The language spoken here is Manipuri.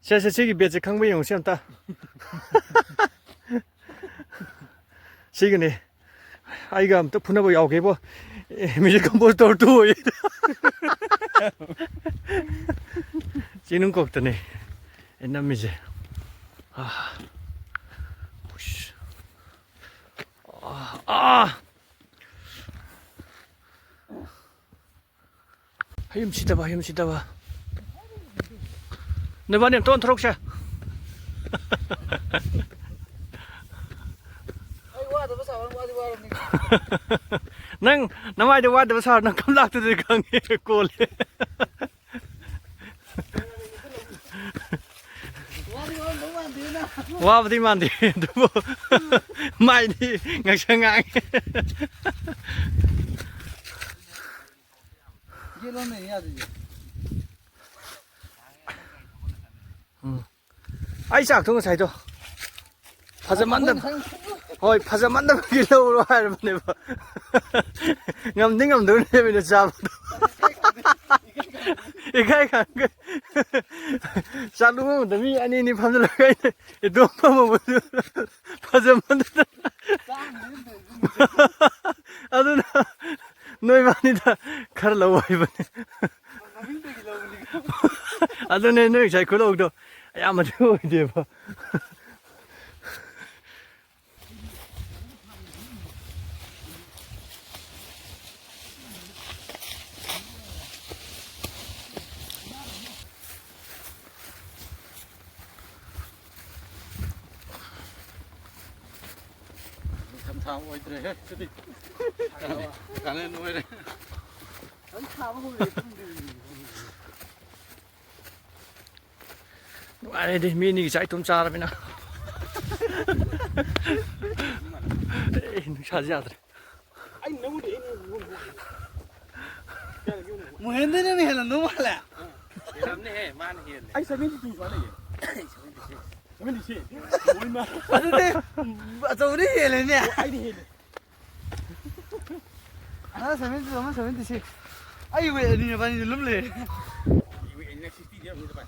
시기 배지 강배 용시한다. 시기네. 아이가 또 분하고 야오게 뭐 미리건 뭘 돌도 찌는 거 없더니 옛날 미지. 아, 보시. 헤엄치다 봐, 헤엄치다 봐. 내 반님 또 트럭샤. nâng năm ai đi qua được sao nó cắm lạc từ từ càng nghe cô lên qua đi màn đi đúng không mai đi ngang sang ngang ai sạc thôi sai thôi 파자 만나 어이 파자 만나 길로 하면 돼 봐. ngầm nữa để mình sao 이거 그 살루면 너미 아니니 밤들 가야 돼. 너 뭐 파자 만나 아두나 너희 많이다 가르러 와 이번에 아두네 너희 잘 걸어오도 야마 저거 이제 봐. tham ôi trời hết cái gì cả nên nuôi đấy anh tham ôi 아니, 내 미니 자이 좀 짜라면 사지 않더래. anh nấu để mua hết đấy này là nấu lại làm này man hiền anh sẽ biết gì xóa này Mình đi xe. Ôi mà. Anh đi. Tôi đi xe lên nè. Anh đi xe. À, sao mình đi xe. Ai vậy đi nhà bạn đi lắm lên. Ai vậy anh đi xe đi đi bạn.